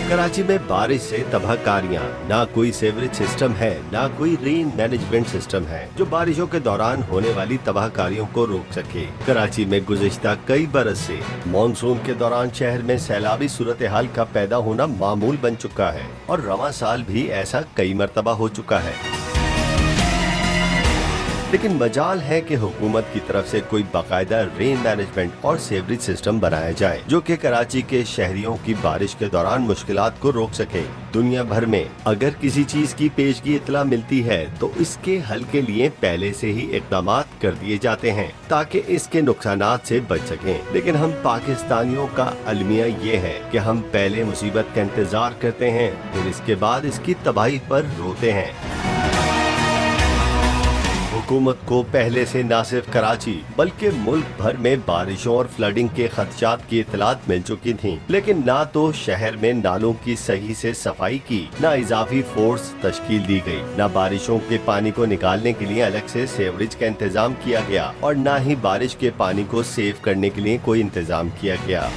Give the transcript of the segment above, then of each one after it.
कराची में बारिश से तबाहकारियां, ना कोई सीवरेज सिस्टम है, ना कोई रेन मैनेजमेंट सिस्टम है जो बारिशों के दौरान होने वाली तबाहकारियों को रोक सके। कराची में गुज़िश्ता कई बरस से मानसून के दौरान शहर में सैलाबी सूरत हाल का पैदा होना मामूल बन चुका है और रवां साल भी ऐसा कई मरतबा हो चुका है। लेकिन मजाल है कि हुकूमत की तरफ से कोई बाकायदा रेन मैनेजमेंट और सीवरेज सिस्टम बनाया जाए जो कि कराची के शहरियों की बारिश के दौरान मुश्किलात को रोक सके। दुनिया भर में अगर किसी चीज की पेशगी इतला मिलती है तो इसके हल के लिए पहले से ही इक़दामात कर दिए जाते हैं ताकि इसके नुकसानात से बच सकें। लेकिन हम पाकिस्तानियों का अलमिया ये है कि हम पहले मुसीबत का इंतजार करते हैं, फिर इसके बाद इसकी तबाही पर रोते हैं। हुकूमत को पहले से न सिर्फ कराची बल्कि मुल्क भर में बारिशों और फ्लडिंग के खदशात की इतलात मिल चुकी थीं, लेकिन ना तो शहर में नालों की सही से सफाई की, ना इजाफी फोर्स तश्कील दी गई, ना बारिशों के पानी को निकालने के लिए अलग से सीवरेज का इंतजाम किया गया और ना ही बारिश के पानी को सेव करने के लिए कोई इंतजाम किया गया।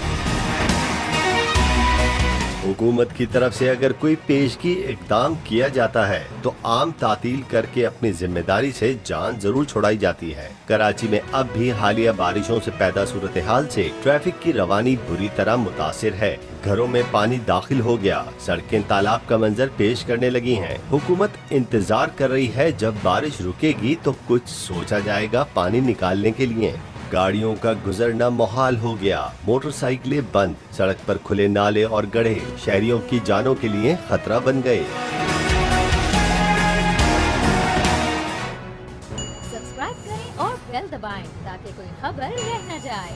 हुकूमत की तरफ से अगर कोई पेशगी इक़दाम किया जाता है तो आम तातील करके अपनी जिम्मेदारी से जान जरूर छुड़ाई जाती है। कराची में अब भी हालिया बारिशों से पैदा सूरत हाल से ट्रैफिक की रवानी बुरी तरह मुतासिर है। घरों में पानी दाखिल हो गया, सड़कें तालाब का मंजर पेश करने लगी हैं। हुकूमत इंतजार कर रही है जब बारिश रुकेगी तो कुछ सोचा जाएगा पानी निकालने के लिए। गाड़ियों का गुजरना मुहाल हो गया, मोटरसाइकिलें बंद, सड़क पर खुले नाले और गड्ढे शहरियों की जानों के लिए खतरा बन गए। सब्सक्राइब करें और बेल दबाएं ताकि कोई खबर रह न जाए।